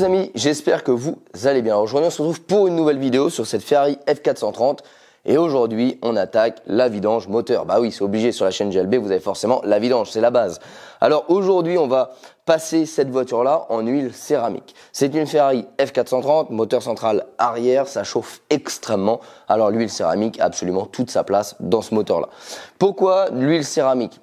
tous amis, j'espère que vous allez bien. Aujourd'hui on se retrouve pour une nouvelle vidéo sur cette Ferrari F430 et aujourd'hui on attaque la vidange moteur. Bah oui, c'est obligé, sur la chaîne GLB vous avez forcément la vidange, c'est la base. Alors aujourd'hui on va passer cette voiture là en huile céramique. C'est une Ferrari F430, moteur central arrière, ça chauffe extrêmement. Alors l'huile céramique a absolument toute sa place dans ce moteur là. Pourquoi l'huile céramique ?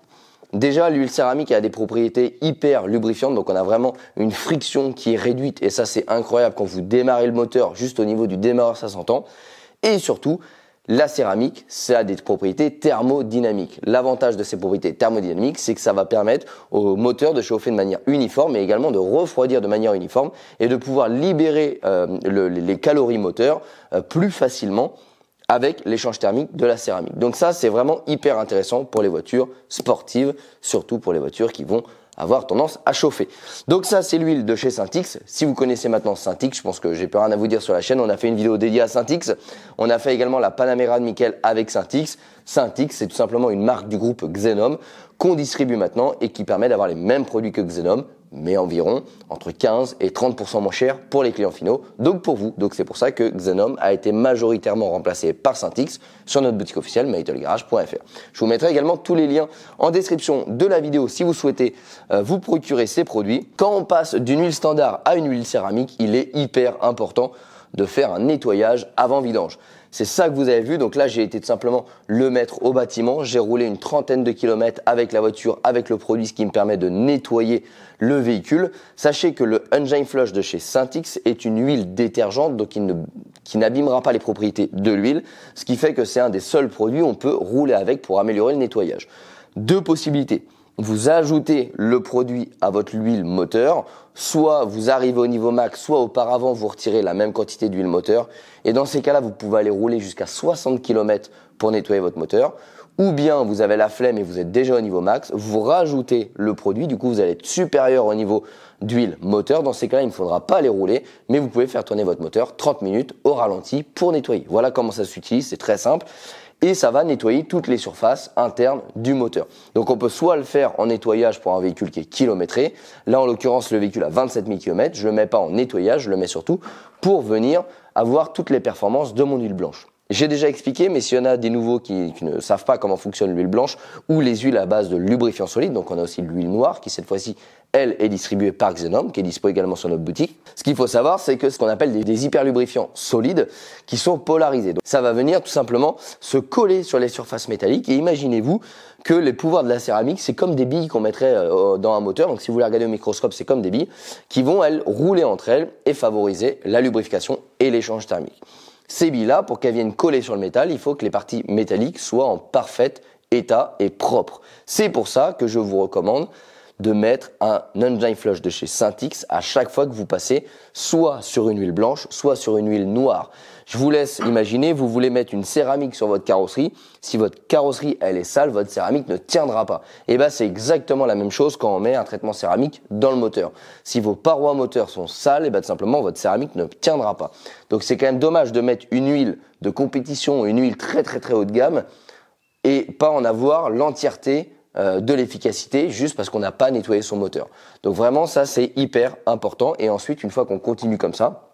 Déjà, l'huile céramique a des propriétés hyper lubrifiantes, donc on a vraiment une friction qui est réduite et ça c'est incroyable quand vous démarrez le moteur, juste au niveau du démarreur ça s'entend. Et surtout, la céramique, ça a des propriétés thermodynamiques. L'avantage de ces propriétés thermodynamiques, c'est que ça va permettre au moteur de chauffer de manière uniforme et également de refroidir de manière uniforme et de pouvoir libérer les calories moteurs plus facilement avec l'échange thermique de la céramique. Donc ça, c'est vraiment hyper intéressant pour les voitures sportives, surtout pour les voitures qui vont avoir tendance à chauffer. Donc ça, c'est l'huile de chez Syntix. Si vous connaissez maintenant Syntix, je pense que j'ai plus rien à vous dire sur la chaîne. On a fait une vidéo dédiée à Syntix. On a fait également la Panamera de Nickel avec Syntix. Syntix, c'est tout simplement une marque du groupe Xenom qu'on distribue maintenant et qui permet d'avoir les mêmes produits que Xenom, mais environ entre 15 et 30% moins cher pour les clients finaux, donc pour vous. Donc c'est pour ça que Xenom a été majoritairement remplacé par Syntix sur notre boutique officielle metalgarage.fr. Je vous mettrai également tous les liens en description de la vidéo si vous souhaitez vous procurer ces produits. Quand on passe d'une huile standard à une huile céramique, il est hyper important de faire un nettoyage avant vidange. C'est ça que vous avez vu. Donc là, j'ai été tout simplement le mettre au bâtiment. J'ai roulé une trentaine de kilomètres avec la voiture, avec le produit, ce qui me permet de nettoyer le véhicule. Sachez que le Engine Flush de chez Syntix est une huile détergente, donc qui n'abîmera pas les propriétés de l'huile, ce qui fait que c'est un des seuls produits où on peut rouler avec pour améliorer le nettoyage. Deux possibilités. Vous ajoutez le produit à votre huile moteur, soit vous arrivez au niveau max, soit auparavant vous retirez la même quantité d'huile moteur. Et dans ces cas-là, vous pouvez aller rouler jusqu'à 60 km pour nettoyer votre moteur. Ou bien vous avez la flemme et vous êtes déjà au niveau max, vous rajoutez le produit, du coup vous allez être supérieur au niveau d'huile moteur. Dans ces cas-là, il ne faudra pas aller rouler, mais vous pouvez faire tourner votre moteur 30 minutes au ralenti pour nettoyer. Voilà comment ça s'utilise, c'est très simple. Et ça va nettoyer toutes les surfaces internes du moteur. Donc on peut soit le faire en nettoyage pour un véhicule qui est kilométré. Là en l'occurrence le véhicule a 27 000 km. Je ne le mets pas en nettoyage, je le mets surtout pour venir avoir toutes les performances de mon huile blanche. J'ai déjà expliqué, mais s'il y en a des nouveaux qui ne savent pas comment fonctionne l'huile blanche ou les huiles à base de lubrifiant solide, donc on a aussi l'huile noire qui cette fois-ci, elle, est distribuée par Xenom, qui est disponible également sur notre boutique. Ce qu'il faut savoir, c'est que ce qu'on appelle des hyperlubrifiants solides qui sont polarisés. Donc, ça va venir tout simplement se coller sur les surfaces métalliques et imaginez-vous que les pouvoirs de la céramique, c'est comme des billes qu'on mettrait dans un moteur. Donc si vous voulez regarder au microscope, c'est comme des billes qui vont, elles, rouler entre elles et favoriser la lubrification et l'échange thermique. Ces billes-là, pour qu'elles viennent coller sur le métal, il faut que les parties métalliques soient en parfait état et propre. C'est pour ça que je vous recommande de mettre un Engine Flush de chez Syntix à chaque fois que vous passez soit sur une huile blanche, soit sur une huile noire. Je vous laisse imaginer, vous voulez mettre une céramique sur votre carrosserie. Si votre carrosserie elle est sale, votre céramique ne tiendra pas. Et bien c'est exactement la même chose quand on met un traitement céramique dans le moteur. Si vos parois moteurs sont sales, et bien tout simplement votre céramique ne tiendra pas. Donc c'est quand même dommage de mettre une huile de compétition, une huile très haut de gamme et pas en avoir l'entièreté de l'efficacité juste parce qu'on n'a pas nettoyé son moteur. Donc vraiment ça c'est hyper important et ensuite une fois qu'on continue comme ça,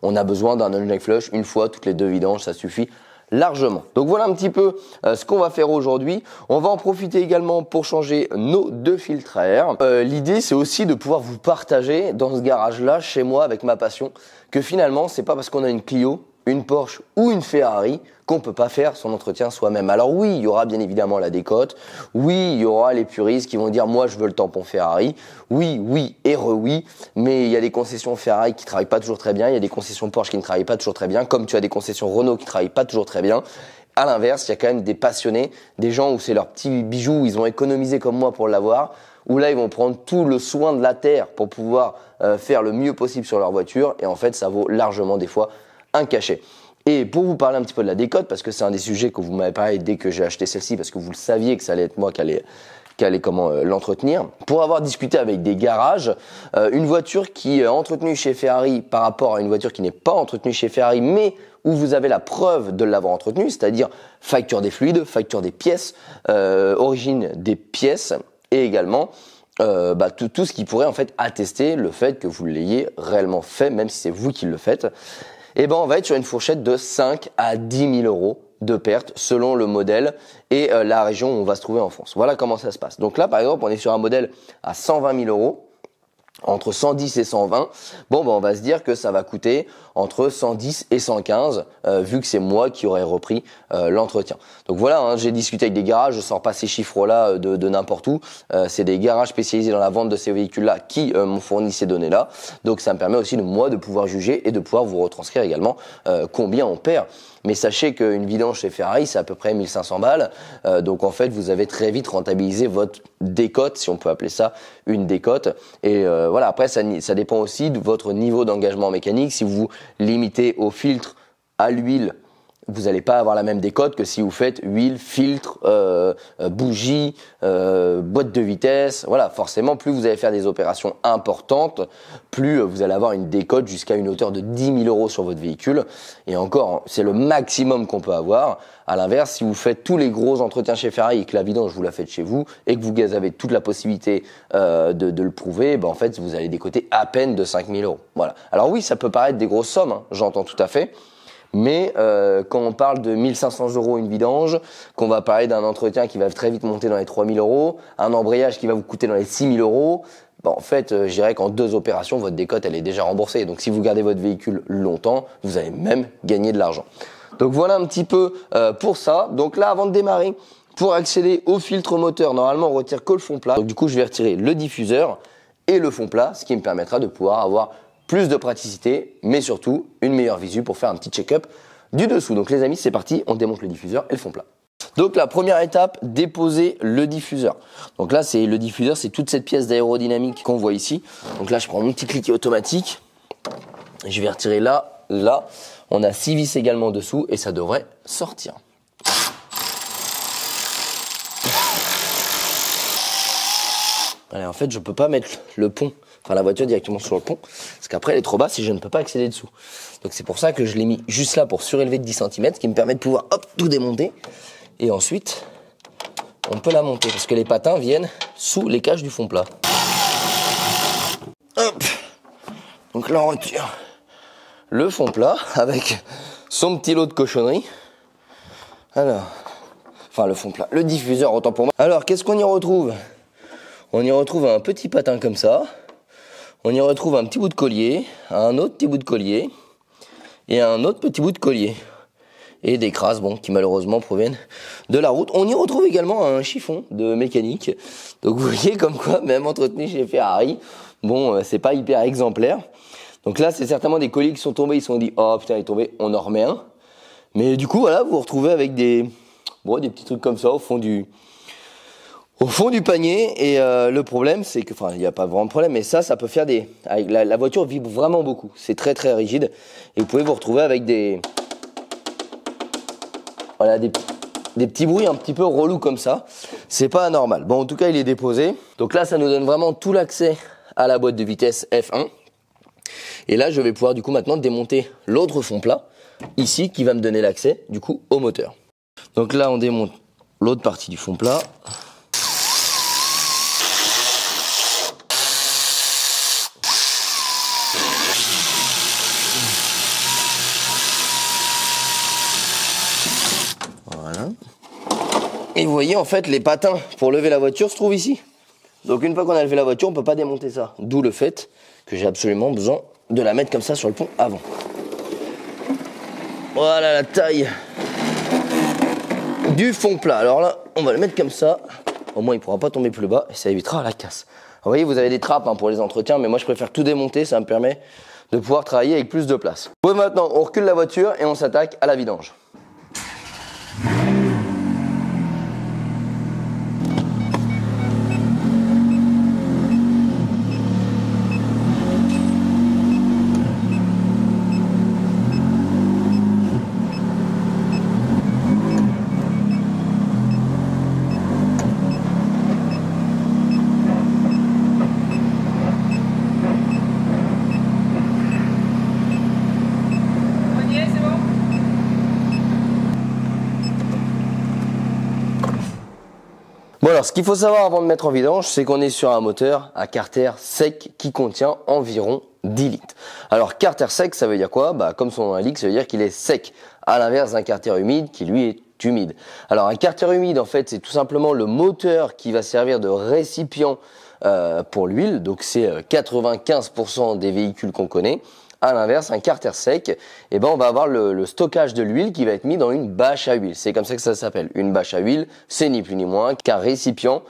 on a besoin d'un Engine Flush une fois toutes les deux vidanges, ça suffit largement. Donc voilà un petit peu ce qu'on va faire aujourd'hui. On va en profiter également pour changer nos deux filtres à air. L'idée c'est aussi de pouvoir vous partager dans ce garage là chez moi avec ma passion que finalement c'est pas parce qu'on a une Clio, une Porsche ou une Ferrari qu'on peut pas faire son entretien soi-même. Alors oui, il y aura bien évidemment la décote. Oui, il y aura les puristes qui vont dire moi je veux le tampon Ferrari. Oui et oui, mais il y a des concessions Ferrari qui travaillent pas toujours très bien, il y a des concessions Porsche qui ne travaillent pas toujours très bien, comme tu as des concessions Renault qui travaillent pas toujours très bien. À l'inverse, il y a quand même des passionnés, des gens où c'est leur petit bijou, ils ont économisé comme moi pour l'avoir, où là ils vont prendre tout le soin de la terre pour pouvoir faire le mieux possible sur leur voiture et en fait ça vaut largement des fois un cachet. Et pour vous parler un petit peu de la décote, parce que c'est un des sujets que vous m'avez parlé dès que j'ai acheté celle-ci, parce que vous le saviez que ça allait être moi qui allait l'entretenir. Pour avoir discuté avec des garages, une voiture qui est entretenue chez Ferrari par rapport à une voiture qui n'est pas entretenue chez Ferrari, mais où vous avez la preuve de l'avoir entretenue, c'est-à-dire facture des fluides, facture des pièces, origine des pièces, et également tout ce qui pourrait en fait attester le fait que vous l'ayez réellement fait, même si c'est vous qui le faites. Et ben on va être sur une fourchette de 5 à 10 000 euros de perte selon le modèle et la région où on va se trouver en France. Voilà comment ça se passe. Donc là, par exemple, on est sur un modèle à 120 000 euros. Entre 110 et 120, bon ben on va se dire que ça va coûter entre 110 et 115 vu que c'est moi qui aurais repris l'entretien. Donc voilà, hein, j'ai discuté avec des garages, je sors pas ces chiffres-là de n'importe où. C'est des garages spécialisés dans la vente de ces véhicules-là qui m'ont fourni ces données-là. Donc ça me permet aussi de moi de pouvoir juger et de pouvoir vous retranscrire également combien on perd. Mais sachez qu'une vidange chez Ferrari, c'est à peu près 1500 balles. Donc en fait, vous avez très vite rentabilisé votre décote, si on peut appeler ça une décote. Et voilà, après, ça dépend aussi de votre niveau d'engagement mécanique. Si vous limitez au filtre, à l'huile, vous n'allez pas avoir la même décote que si vous faites huile, filtre, bougie, boîte de vitesse. Voilà, forcément, plus vous allez faire des opérations importantes, plus vous allez avoir une décote jusqu'à une hauteur de 10 000 euros sur votre véhicule. Et encore, c'est le maximum qu'on peut avoir. À l'inverse, si vous faites tous les gros entretiens chez Ferrari et que la vidange vous la faites chez vous et que vous avez toute la possibilité de le prouver, ben en fait, vous allez décoter à peine de 5 000 euros. Voilà. Alors oui, ça peut paraître des grosses sommes, hein, j'entends tout à fait. Mais quand on parle de 1500 euros une vidange, qu'on va parler d'un entretien qui va très vite monter dans les 3000 euros, un embrayage qui va vous coûter dans les 6000 euros, ben en fait, je dirais qu'en 2 opérations, votre décote, elle est déjà remboursée. Donc si vous gardez votre véhicule longtemps, vous allez même gagner de l'argent. Donc voilà un petit peu pour ça. Donc là, avant de démarrer, pour accéder au filtre moteur, normalement, on retire que le fond plat. Donc du coup, je vais retirer le diffuseur et le fond plat, ce qui me permettra de pouvoir avoir plus de praticité, mais surtout une meilleure visu pour faire un petit check-up du dessous. Donc les amis, c'est parti, on démonte le diffuseur et le fond plat. Donc la première étape, déposer le diffuseur. Donc là, le diffuseur, c'est toute cette pièce d'aérodynamique qu'on voit ici. Donc là, je prends mon petit cliquet automatique. Je vais retirer là, là. On a 6 vis également dessous et ça devrait sortir. Allez, en fait, je peux pas mettre le pont, enfin la voiture directement sur le pont, parce qu'après elle est trop basse et je ne peux pas accéder dessous. Donc c'est pour ça que je l'ai mis juste là pour surélever de 10 cm, ce qui me permet de pouvoir hop, tout démonter. Et ensuite, on peut la monter, parce que les patins viennent sous les cages du fond plat. Hop. Donc là on retire le fond plat avec son petit lot de cochonneries. Alors, enfin le fond plat, le diffuseur autant pour moi. Alors qu'est-ce qu'on y retrouve ? On y retrouve un petit patin comme ça. On y retrouve un petit bout de collier, un autre petit bout de collier et un autre petit bout de collier. Et des crasses, bon, qui malheureusement proviennent de la route. On y retrouve également un chiffon de mécanique. Donc vous voyez comme quoi, même entretenu chez Ferrari, bon, c'est pas hyper exemplaire. Donc là, c'est certainement des colliers qui sont tombés. Ils se sont dit, oh putain, il est tombé, on en remet un. Mais du coup, voilà, vous vous retrouvez avec des petits trucs comme ça au fond du panier. Et le problème, c'est que, enfin, il n'y a pas vraiment de problème, mais ça peut faire la voiture vibre vraiment beaucoup. C'est très très rigide. Et vous pouvez vous retrouver avec des petits bruits un petit peu relous comme ça. C'est pas anormal. Bon, en tout cas, il est déposé. Donc là, ça nous donne vraiment tout l'accès à la boîte de vitesse F1. Et là, je vais pouvoir du coup maintenant démonter l'autre fond plat, ici, qui va me donner l'accès du coup au moteur. Donc là, on démonte l'autre partie du fond plat. Voilà. Et vous voyez, en fait, les patins pour lever la voiture se trouvent ici. Donc une fois qu'on a levé la voiture, on ne peut pas démonter ça. D'où le fait que j'ai absolument besoin de la mettre comme ça sur le pont avant. Voilà la taille du fond plat. Alors là, on va le mettre comme ça. Au moins, il ne pourra pas tomber plus bas et ça évitera la casse. Vous voyez, vous avez des trappes pour les entretiens, mais moi, je préfère tout démonter. Ça me permet de pouvoir travailler avec plus de place. Bon, maintenant, on recule la voiture et on s'attaque à la vidange. Alors, ce qu'il faut savoir avant de mettre en vidange, c'est qu'on est sur un moteur à carter sec qui contient environ 10 litres. Alors, carter sec, ça veut dire quoi? Comme son nom l'indique, ça veut dire qu'il est sec, à l'inverse d'un carter humide qui lui est humide. Alors, un carter humide, en fait, c'est tout simplement le moteur qui va servir de récipient pour l'huile. Donc, c'est 95% des véhicules qu'on connaît. À l'inverse, un carter sec, on va avoir le stockage de l'huile qui va être mis dans une bâche à huile. C'est comme ça que ça s'appelle. Une bâche à huile, c'est ni plus ni moins qu'un récipient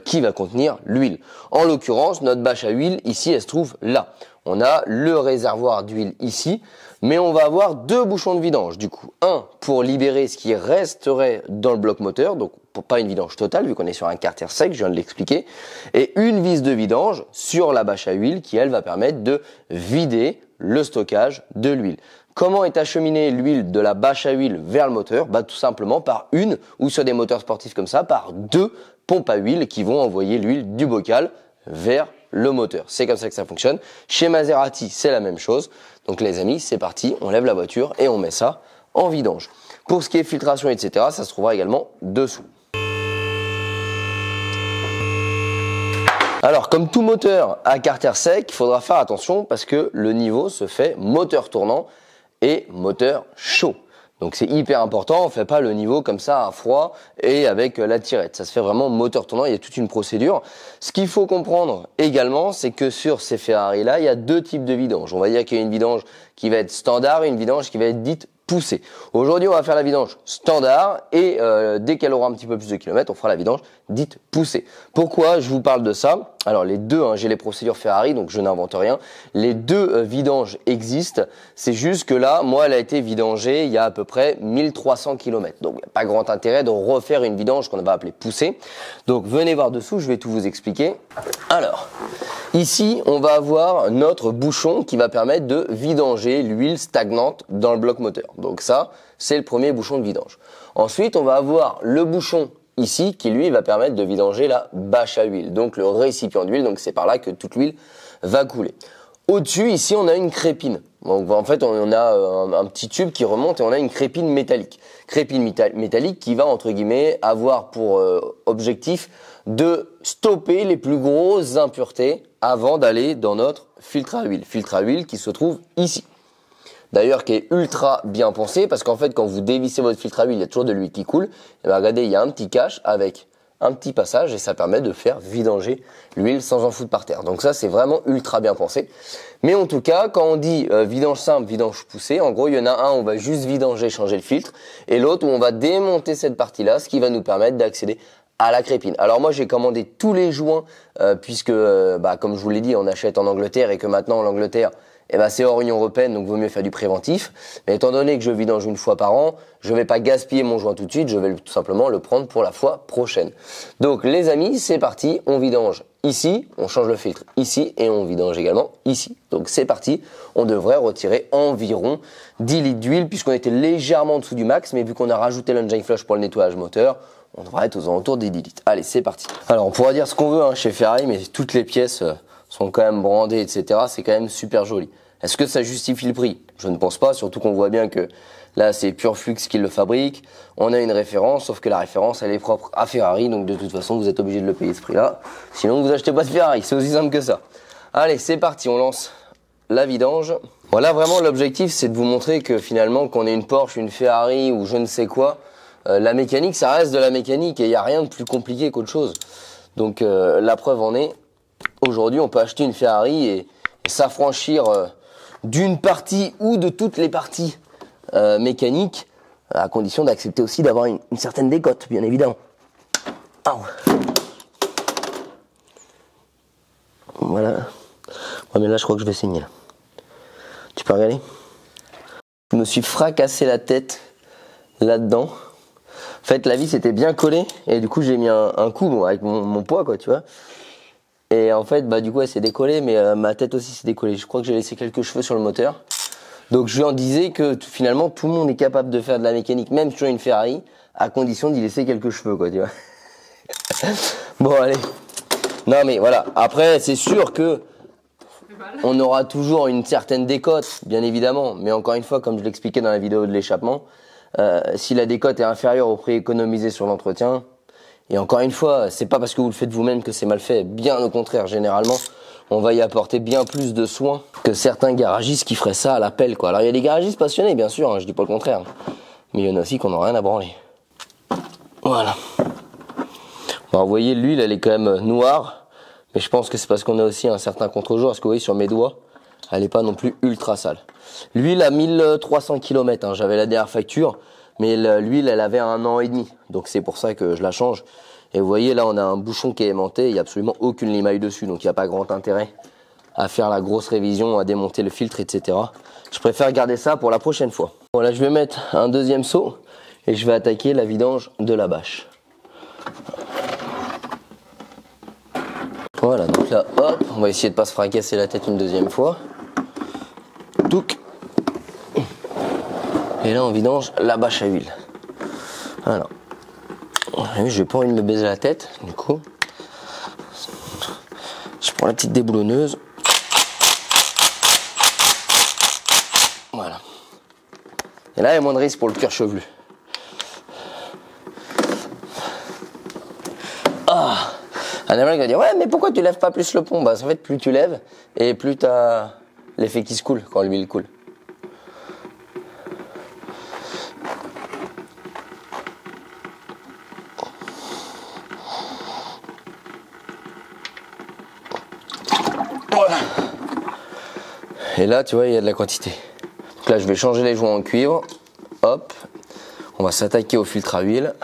qui va contenir l'huile. En l'occurrence, notre bâche à huile, ici, elle se trouve là. On a le réservoir d'huile ici, mais on va avoir deux bouchons de vidange. Du coup, un pour libérer ce qui resterait dans le bloc moteur, donc pour pas une vidange totale, vu qu'on est sur un carter sec, je viens de l'expliquer, et une vis de vidange sur la bâche à huile qui, elle, va permettre de vider le stockage de l'huile. Comment est acheminée l'huile de la bâche à huile vers le moteur? Tout simplement par une, ou sur des moteurs sportifs comme ça, par deux pompes à huile qui vont envoyer l'huile du bocal vers le moteur. C'est comme ça que ça fonctionne. Chez Maserati, c'est la même chose. Donc les amis, c'est parti, on lève la voiture et on met ça en vidange. Pour ce qui est filtration, etc., ça se trouvera également dessous. Alors, comme tout moteur à carter sec, il faudra faire attention parce que le niveau se fait moteur tournant et moteur chaud. Donc c'est hyper important, on fait pas le niveau comme ça à froid et avec la tirette. Ça se fait vraiment moteur tournant, il y a toute une procédure. Ce qu'il faut comprendre également, c'est que sur ces Ferrari là, il y a deux types de vidange. On va dire qu'il y a une vidange qui va être standard et une vidange qui va être dite poussée. Aujourd'hui, on va faire la vidange standard et dès qu'elle aura un petit peu plus de kilomètres, on fera la vidange dite poussée. Pourquoi je vous parle de ça? Alors les deux, j'ai les procédures Ferrari, donc je n'invente rien. Les deux vidanges existent. C'est juste que là, moi, elle a été vidangée il y a à peu près 1300 km. Donc il n'y a pas grand intérêt de refaire une vidange qu'on va appeler poussée. Donc venez voir dessous, je vais tout vous expliquer. Alors, ici, on va avoir notre bouchon qui va permettre de vidanger l'huile stagnante dans le bloc moteur. Donc ça, c'est le premier bouchon de vidange. Ensuite, on va avoir le bouchon ici qui lui va permettre de vidanger la bâche à huile, donc le récipient d'huile, donc c'est par là que toute l'huile va couler. Au-dessus, ici, on a une crépine. Donc en fait, on a un petit tube qui remonte et on a une crépine métallique. Crépine métallique qui va, entre guillemets, avoir pour objectif de stopper les plus grosses impuretés avant d'aller dans notre filtre à huile. Filtre à huile qui se trouve ici. D'ailleurs, qui est ultra bien pensé parce qu'en fait, quand vous dévissez votre filtre à huile, il y a toujours de l'huile qui coule. Et regardez, il y a un petit cache avec un petit passage et ça permet de faire vidanger l'huile sans en foutre par terre. Donc ça, c'est vraiment ultra bien pensé. Mais en tout cas, quand on dit vidange simple, vidange poussée, en gros, il y en a un, on va juste vidanger, changer le filtre, et l'autre où on va démonter cette partie-là, ce qui va nous permettre d'accéder à la crépine. Alors moi, j'ai commandé tous les joints puisque, comme je vous l'ai dit, on achète en Angleterre et que maintenant, en Angleterre, c'est hors Union Européenne, donc vaut mieux faire du préventif. Mais étant donné que je vidange une fois par an, je vais pas gaspiller mon joint tout de suite, je vais tout simplement le prendre pour la fois prochaine. Donc les amis, c'est parti, on vidange ici, on change le filtre ici et on vidange également ici. Donc c'est parti, on devrait retirer environ 10 litres d'huile puisqu'on était légèrement en dessous du max, mais vu qu'on a rajouté l'engine flush pour le nettoyage moteur, on devrait être aux alentours des 10 litres. Allez, c'est parti. Alors on pourra dire ce qu'on veut chez Ferrari, mais toutes les pièces sont quand même brandées, etc. C'est quand même super joli. Est-ce que ça justifie le prix? Je ne pense pas, surtout qu'on voit bien que là c'est Pureflux qui le fabrique. On a une référence, sauf que la référence elle est propre à Ferrari, donc de toute façon vous êtes obligé de le payer ce prix-là. Sinon vous achetez pas de Ferrari, c'est aussi simple que ça. Allez, c'est parti, on lance la vidange. Voilà, vraiment l'objectif c'est de vous montrer que finalement qu'on ait une Porsche, une Ferrari ou je ne sais quoi, la mécanique ça reste de la mécanique et il n'y a rien de plus compliqué qu'autre chose. Donc la preuve en est, aujourd'hui on peut acheter une Ferrari et s'affranchir d'une partie ou de toutes les parties mécaniques, à condition d'accepter aussi d'avoir une certaine décote, bien évidemment. Oh. Voilà. Ouais, mais là, je crois que je vais saigner. Là. Tu peux regarder? Je me suis fracassé la tête là-dedans. En fait, la vis était bien collée et du coup, j'ai mis un coup avec mon poids, quoi, tu vois. Et en fait, du coup, elle s'est décollée, mais ma tête aussi s'est décollée. Je crois que j'ai laissé quelques cheveux sur le moteur. Donc, je lui en disais que finalement, tout le monde est capable de faire de la mécanique, même sur une Ferrari, à condition d'y laisser quelques cheveux, quoi, tu vois. Bon, allez. Non, mais voilà. Après, c'est sûr que on aura toujours une certaine décote, bien évidemment. Mais encore une fois, comme je l'expliquais dans la vidéo de l'échappement, si la décote est inférieure au prix économisé sur l'entretien, Et encore une fois, c'est pas parce que vous le faites vous-même que c'est mal fait. Bien au contraire, généralement, on va y apporter bien plus de soin que certains garagistes qui feraient ça à la pelle, quoi. Alors il y a des garagistes passionnés, bien sûr, hein, je dis pas le contraire. Mais il y en a aussi qui n'ont rien à branler. Voilà. Alors vous voyez, l'huile, elle est quand même noire. Mais je pense que c'est parce qu'on a aussi un certain contre-jour. Parce que vous voyez, sur mes doigts, elle n'est pas non plus ultra sale. L'huile à 1300 km, hein, j'avais la dernière facture. Mais l'huile, elle avait 1 an et demi. Donc c'est pour ça que je la change. Et vous voyez, là, on a un bouchon qui est aimanté. Il n'y a absolument aucune limaille dessus. Donc il n'y a pas grand intérêt à faire la grosse révision, à démonter le filtre, etc. Je préfère garder ça pour la prochaine fois. Bon, là, je vais mettre un deuxième seau. Et je vais attaquer la vidange de la bâche. Voilà, donc là, hop, on va essayer de pas se fracasser la tête une deuxième fois. Touc. Et là, on vidange la bâche à huile. Alors, j'ai pas envie de me baiser la tête, du coup. Je prends la petite déboulonneuse. Voilà. Et là, il y a moins de risque pour le cuir chevelu. Ah! Un ami va dire, ouais, mais pourquoi tu lèves pas plus le pont? Bah, en fait, plus tu lèves, et plus tu as l'effet qui se coule quand l'huile coule. Voilà. Et là, tu vois, il y a de la quantité. Donc là, je vais changer les joints en cuivre. Hop. On va s'attaquer au filtre à huile.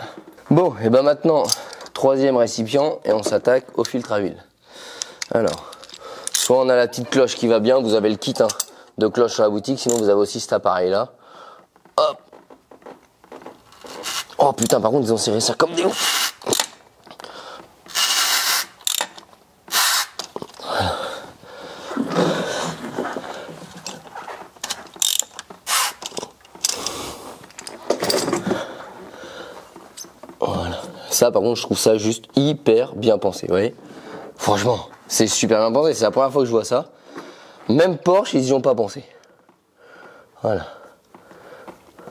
Bon, et ben maintenant, troisième récipient et on s'attaque au filtre à huile. Alors, soit on a la petite cloche qui va bien, vous avez le kit hein, de cloche sur la boutique, sinon vous avez aussi cet appareil là. Hop. Oh putain, par contre ils ont serré ça comme des ouf. Voilà. Ça par contre je trouve ça juste hyper bien pensé, vous voyez. Franchement, c'est super bien pensé, c'est la première fois que je vois ça. Même Porsche, ils y ont pas pensé. Voilà.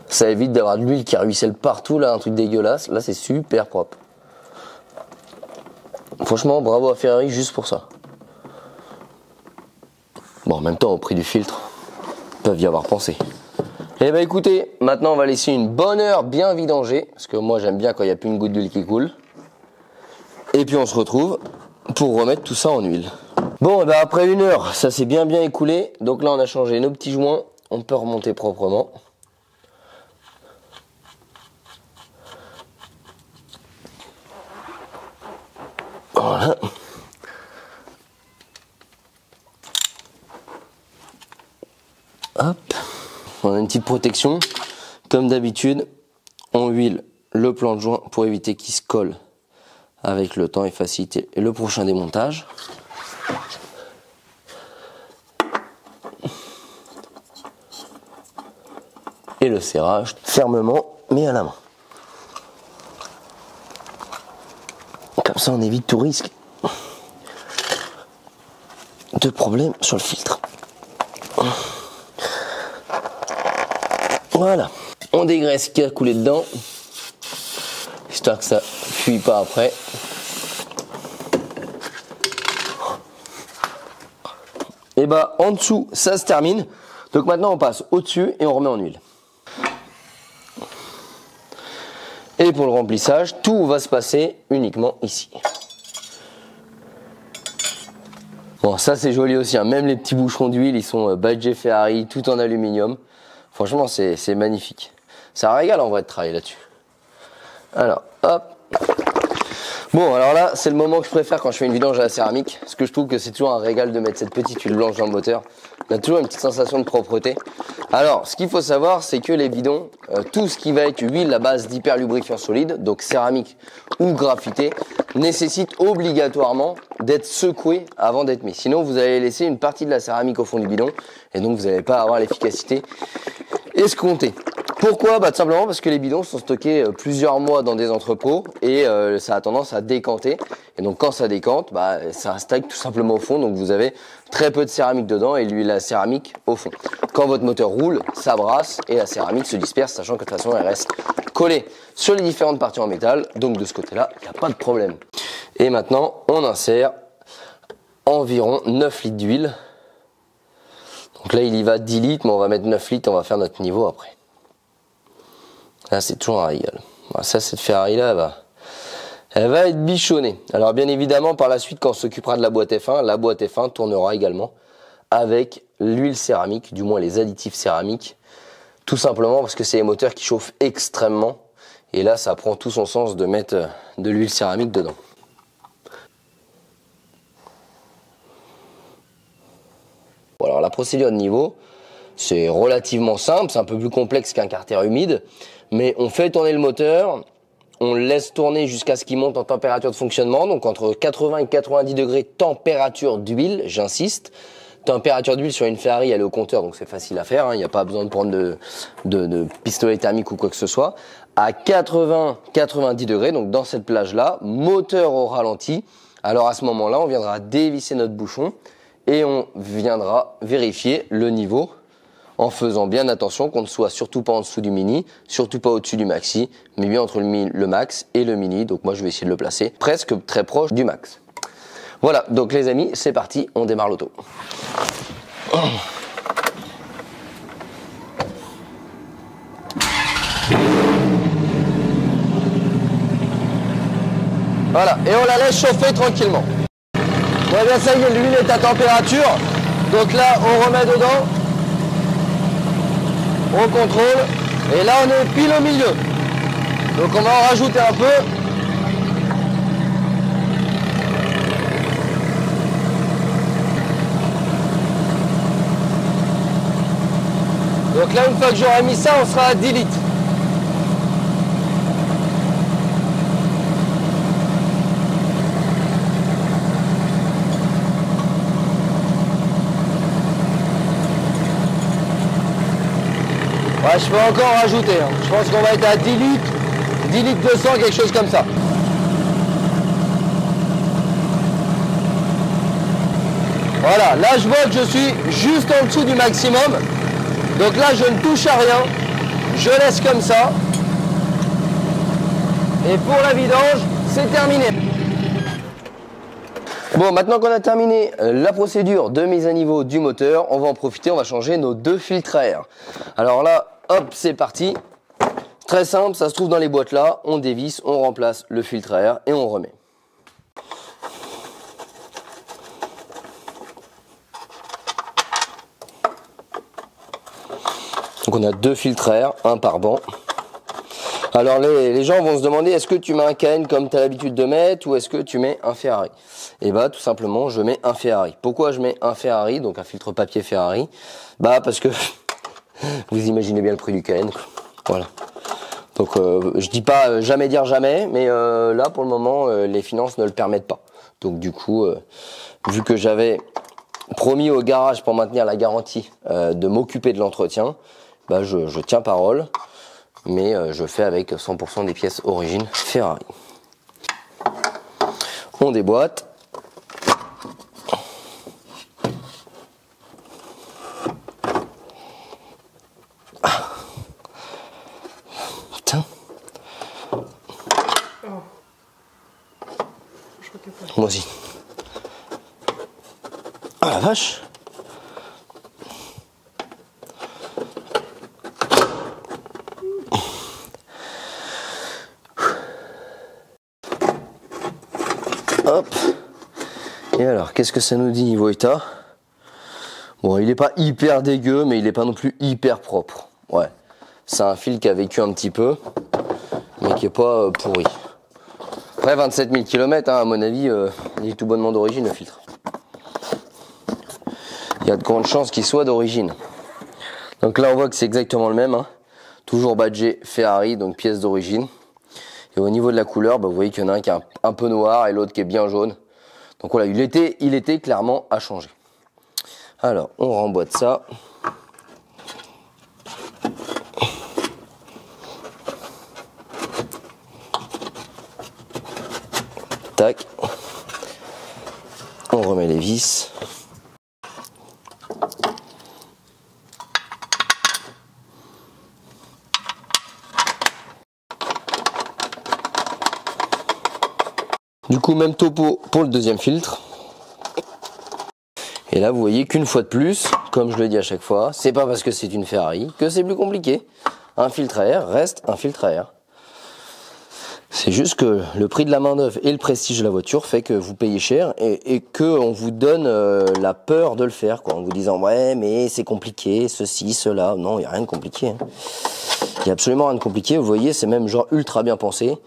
Ça évite d'avoir de l'huile qui ruisselle partout, là, un truc dégueulasse. Là, c'est super propre. Franchement, bravo à Ferrari juste pour ça. Bon, en même temps, au prix du filtre, ils peuvent y avoir pensé. Eh ben écoutez, maintenant, on va laisser une bonne heure bien vidanger. Parce que moi, j'aime bien quand il n'y a plus une goutte d'huile qui coule. Et puis, on se retrouve pour remettre tout ça en huile. Bon, et ben après 1 heure, ça s'est bien écoulé. Donc là, on a changé nos petits joints. On peut remonter proprement. Voilà. Hop. On a une petite protection. Comme d'habitude, on huile le plan de joint pour éviter qu'il se colle avec le temps et faciliter le prochain démontage. Et le serrage fermement mais à la main. Comme ça on évite tout risque de problème sur le filtre. Voilà. On dégraisse ce qui a coulé dedans, histoire que ça fuit pas après. Et bah en dessous ça se termine. Donc maintenant on passe au-dessus et on remet en huile. Et pour le remplissage, tout va se passer uniquement ici. Bon, ça c'est joli aussi, hein. Même les petits bouchons d'huile, ils sont badgés Ferrari, tout en aluminium. Franchement, c'est magnifique. Ça régale en vrai de travailler là-dessus. Alors, hop. Bon, alors là, c'est le moment que je préfère quand je fais une vidange à la céramique. Parce que je trouve que c'est toujours un régal de mettre cette petite huile blanche dans le moteur. On a toujours une petite sensation de propreté. Alors, ce qu'il faut savoir, c'est que les bidons, tout ce qui va être huile à base d'hyperlubrifiant solide, donc céramique ou graphité, nécessite obligatoirement d'être secoué avant d'être mis. Sinon, vous allez laisser une partie de la céramique au fond du bidon et donc vous n'allez pas avoir l'efficacité escomptée. Pourquoi? Bah, tout simplement parce que les bidons sont stockés plusieurs mois dans des entrepôts et ça a tendance à décanter. Et donc quand ça décante, bah, ça stagne tout simplement au fond. Donc vous avez très peu de céramique dedans et la céramique au fond. Quand votre moteur roule, ça brasse et la céramique se disperse, sachant que de toute façon elle reste collée sur les différentes parties en métal. Donc de ce côté-là, il n'y a pas de problème. Et maintenant, on insère environ 9 litres d'huile. Donc là, il y va 10 litres, mais on va mettre 9 litres, on va faire notre niveau après. Là, c'est toujours un régal. Ça, cette Ferrari-là, elle va être bichonnée. Alors, bien évidemment, par la suite, quand on s'occupera de la boîte F1 tournera également avec l'huile céramique, du moins les additifs céramiques. Tout simplement parce que c'est les moteurs qui chauffent extrêmement. Et là, ça prend tout son sens de mettre de l'huile céramique dedans. Bon, alors, la procédure de niveau, c'est relativement simple. C'est un peu plus complexe qu'un carter humide. Mais on fait tourner le moteur, on le laisse tourner jusqu'à ce qu'il monte en température de fonctionnement, donc entre 80 et 90 degrés température d'huile, j'insiste. Température d'huile sur une Ferrari, elle est au compteur, donc c'est facile à faire, il n'y a pas besoin de prendre de pistolet thermique ou quoi que ce soit. À 80-90 degrés, donc dans cette plage-là, moteur au ralenti. Alors à ce moment-là, on viendra dévisser notre bouchon et on viendra vérifier le niveau en faisant bien attention qu'on ne soit surtout pas en dessous du mini, surtout pas au-dessus du maxi, mais bien entre le max et le mini. Donc moi je vais essayer de le placer presque très proche du max. Voilà, donc les amis, c'est parti, on démarre l'auto. Voilà, et on la laisse chauffer tranquillement. Bon, bien ça y est, l'huile est à température, donc là on remet dedans. On contrôle et là on est pile au milieu, donc on va en rajouter un peu. Donc là une fois que j'aurai mis ça, on sera à 10 litres. Ouais, je peux encore rajouter, hein. Je pense qu'on va être à 10 litres 200, quelque chose comme ça. Voilà, là je vois que je suis juste en dessous du maximum. Donc là je ne touche à rien, je laisse comme ça. Et pour la vidange, c'est terminé. Bon, maintenant qu'on a terminé la procédure de mise à niveau du moteur, on va en profiter, on va changer nos deux filtres à air. Alors là, hop, c'est parti. Très simple, ça se trouve dans les boîtes là, on dévisse, on remplace le filtre à air et on remet. Donc on a deux filtres à air, un par banc. Alors les gens vont se demander, est-ce que tu mets un Cayenne comme tu as l'habitude de mettre ou est-ce que tu mets un Ferrari? Et bah tout simplement je mets un Ferrari. Pourquoi je mets un Ferrari, donc un filtre papier Ferrari? Bah parce que vous imaginez bien le prix du Cayenne. Voilà. Donc je dis pas jamais dire jamais, mais là pour le moment les finances ne le permettent pas. Donc du coup, vu que j'avais promis au garage pour maintenir la garantie de m'occuper de l'entretien, bah je tiens parole, mais je fais avec 100% des pièces origine Ferrari. On déboîte. Putain. Moi aussi. Ah la vache. Hop. Et alors, qu'est-ce que ça nous dit niveau état? Bon, il n'est pas hyper dégueu, mais il n'est pas non plus hyper propre. Ouais. C'est un fil qui a vécu un petit peu, mais qui n'est pas pourri. Après 27 000 km, hein, à mon avis, il est tout bonnement d'origine le filtre. Il y a de grandes chances qu'il soit d'origine. Donc là, on voit que c'est exactement le même. Hein. Toujours badgé Ferrari, donc pièce d'origine. Et au niveau de la couleur, bah, vous voyez qu'il y en a un qui est un peu noir et l'autre qui est bien jaune. Donc voilà, il était clairement à changer. Alors, on remboîte ça. Tac. On remet les vis. Du coup, même topo pour le deuxième filtre. Et là, vous voyez qu'une fois de plus, comme je le dis à chaque fois, c'est pas parce que c'est une Ferrari que c'est plus compliqué. Un filtre à air reste un filtre à air. C'est juste que le prix de la main-d'œuvre et le prestige de la voiture fait que vous payez cher et qu'on vous donne la peur de le faire, quoi, en vous disant ouais, mais c'est compliqué, ceci, cela. Non, il n'y a rien de compliqué. Hein. Il n'y a absolument rien de compliqué. Vous voyez, c'est même genre ultra bien pensé.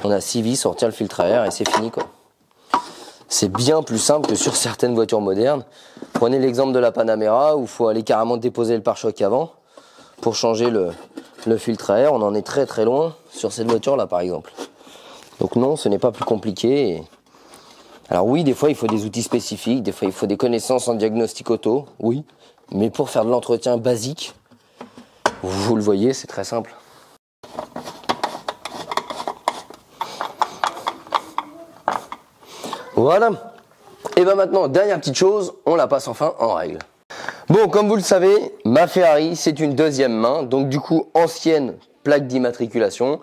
On a 6 vis, on retire le filtre à air et c'est fini, quoi. C'est bien plus simple que sur certaines voitures modernes. Prenez l'exemple de la Panamera où il faut aller carrément déposer le pare-choc avant pour changer le filtre à air. On en est très très loin sur cette voiture-là, par exemple. Donc non, ce n'est pas plus compliqué. Alors oui, des fois il faut des outils spécifiques, des fois il faut des connaissances en diagnostic auto, oui. Mais pour faire de l'entretien basique, vous le voyez, c'est très simple. Voilà. Et bien maintenant, dernière petite chose, on la passe enfin en règle. Bon, comme vous le savez, ma Ferrari, c'est une deuxième main, donc du coup, ancienne plaque d'immatriculation.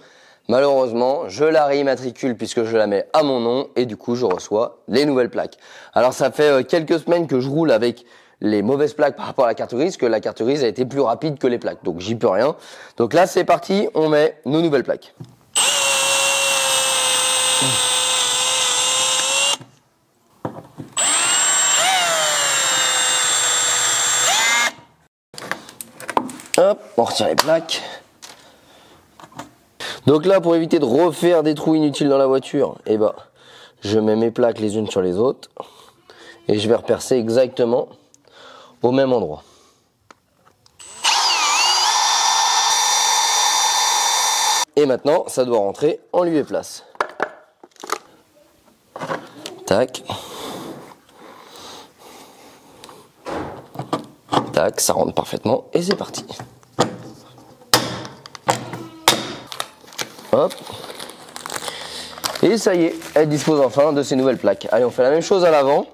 Malheureusement, je la réimmatricule puisque je la mets à mon nom et du coup, je reçois les nouvelles plaques. Alors, ça fait quelques semaines que je roule avec les mauvaises plaques par rapport à la carte grise, que la carte grise a été plus rapide que les plaques, donc j'y peux rien. Donc là, c'est parti, on met nos nouvelles plaques. Hop, on retire les plaques. Donc là, pour éviter de refaire des trous inutiles dans la voiture, eh ben, je mets mes plaques les unes sur les autres et je vais repercer exactement au même endroit. Et maintenant, ça doit rentrer en lieu et place. Tac. Tac, ça rentre parfaitement et c'est parti. Hop. Et ça y est, elle dispose enfin de ces nouvelles plaques. Allez, on fait la même chose à l'avant.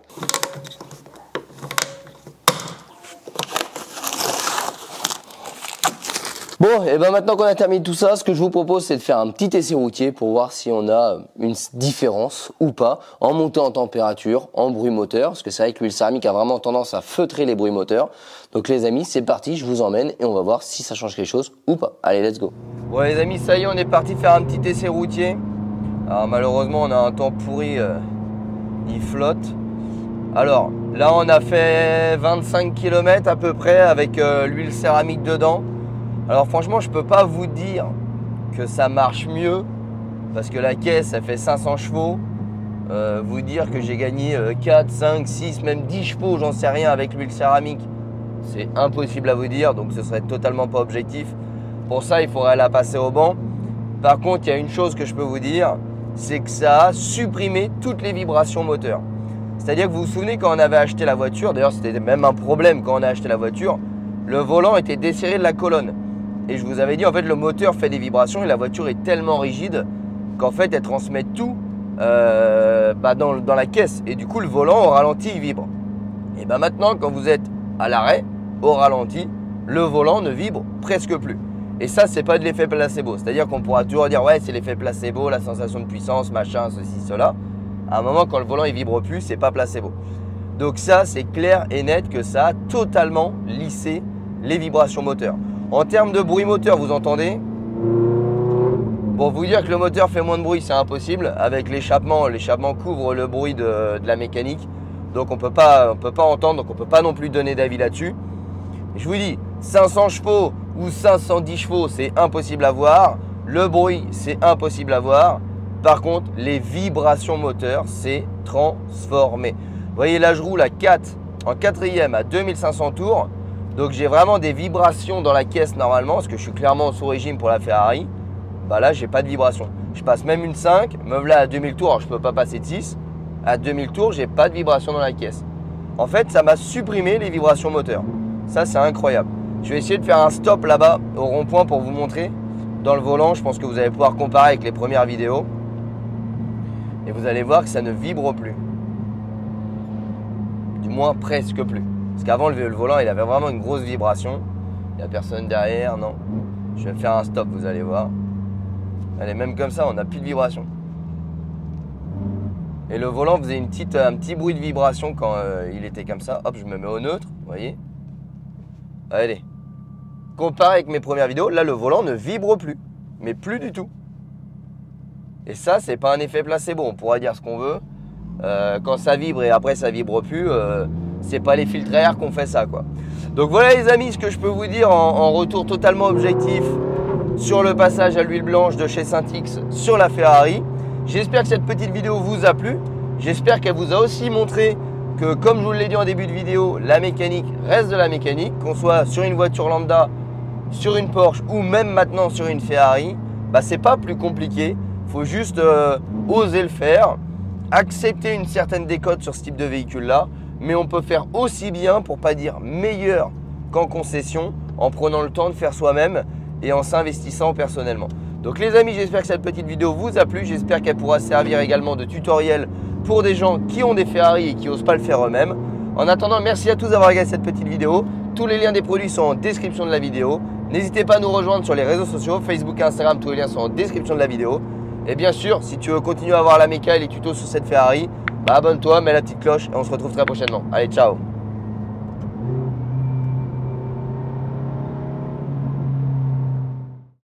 Bon, et ben maintenant qu'on a terminé tout ça, ce que je vous propose, c'est de faire un petit essai routier pour voir si on a une différence ou pas en montée en température, en bruit moteur, parce que c'est vrai que l'huile céramique a vraiment tendance à feutrer les bruits moteurs. Donc les amis, c'est parti, je vous emmène et on va voir si ça change quelque chose ou pas. Allez, let's go. Bon les amis, ça y est, on est parti faire un petit essai routier. Alors malheureusement, on a un temps pourri, il flotte. Alors là, on a fait 25 km à peu près avec l'huile céramique dedans. Alors franchement, je peux pas vous dire que ça marche mieux parce que la caisse, ça fait 500 chevaux. Vous dire que j'ai gagné 4, 5, 6, même 10 chevaux, j'en sais rien avec l'huile céramique, c'est impossible à vous dire, donc ce serait totalement pas objectif. Pour ça, il faudrait la passer au banc. Par contre, il y a une chose que je peux vous dire, c'est que ça a supprimé toutes les vibrations moteurs. C'est-à-dire que vous vous souvenez quand on avait acheté la voiture, d'ailleurs c'était même un problème quand on a acheté la voiture, le volant était desserré de la colonne. Et je vous avais dit, en fait, le moteur fait des vibrations et la voiture est tellement rigide qu'en fait, elle transmet tout dans la caisse. Et du coup, le volant au ralenti, il vibre. Et bien maintenant, quand vous êtes à l'arrêt, au ralenti, le volant ne vibre presque plus. Et ça, c'est pas de l'effet placebo. C'est-à-dire qu'on pourra toujours dire, ouais, c'est l'effet placebo, la sensation de puissance, machin, ceci, cela. À un moment, quand le volant il vibre plus, c'est pas placebo. Donc ça, c'est clair et net que ça a totalement lissé les vibrations moteurs. En termes de bruit moteur, vous entendez? Pour vous dire que le moteur fait moins de bruit, c'est impossible. Avec l'échappement couvre le bruit de la mécanique. Donc on peut pas entendre, donc on ne peut pas non plus donner d'avis là-dessus. Je vous dis, 500 chevaux ou 510 chevaux, c'est impossible à voir. Le bruit, c'est impossible à voir. Par contre, les vibrations moteurs, c'est transformé. Vous voyez, là, je roule à 4, en quatrième à 2500 tours. Donc j'ai vraiment des vibrations dans la caisse normalement, parce que je suis clairement sous régime pour la Ferrari. Bah là, j'ai pas de vibration. Je passe même une 5, me voilà à 2000 tours, alors je peux pas passer de 6. À 2000 tours, j'ai pas de vibration dans la caisse. En fait, ça m'a supprimé les vibrations moteurs. Ça, c'est incroyable. Je vais essayer de faire un stop là-bas au rond-point pour vous montrer. Dans le volant, je pense que vous allez pouvoir comparer avec les premières vidéos. Et vous allez voir que ça ne vibre plus. Du moins presque plus. Parce qu'avant le volant il avait vraiment une grosse vibration. Il n'y a personne derrière, non. Je vais faire un stop, vous allez voir. Allez, même comme ça, on n'a plus de vibration. Et le volant faisait un petit bruit de vibration quand il était comme ça. Hop, je me mets au neutre, vous voyez. Allez. Comparé avec mes premières vidéos, là le volant ne vibre plus. Mais plus du tout. Et ça, c'est pas un effet placebo. On pourra dire ce qu'on veut. Quand ça vibre et après ça vibre plus, c'est pas les filtres à air qu'on fait ça, quoi. Donc voilà les amis, ce que je peux vous dire en retour totalement objectif sur le passage à l'huile blanche de chez Syntix sur la Ferrari. J'espère que cette petite vidéo vous a plu. J'espère qu'elle vous a aussi montré que, comme je vous l'ai dit en début de vidéo, la mécanique reste de la mécanique. Qu'on soit sur une voiture lambda, sur une Porsche ou même maintenant sur une Ferrari, bah, c'est pas plus compliqué. Il faut juste oser le faire, accepter une certaine décote sur ce type de véhicule-là. Mais on peut faire aussi bien, pour pas dire meilleur qu'en concession, en prenant le temps de faire soi-même et en s'investissant personnellement. Donc les amis, j'espère que cette petite vidéo vous a plu. J'espère qu'elle pourra servir également de tutoriel pour des gens qui ont des Ferrari et qui n'osent pas le faire eux-mêmes. En attendant, merci à tous d'avoir regardé cette petite vidéo. Tous les liens des produits sont en description de la vidéo. N'hésitez pas à nous rejoindre sur les réseaux sociaux, Facebook et Instagram, tous les liens sont en description de la vidéo. Et bien sûr, si tu veux continuer à voir la méca et les tutos sur cette Ferrari, bah abonne-toi, mets la petite cloche et on se retrouve très prochainement. Allez, ciao!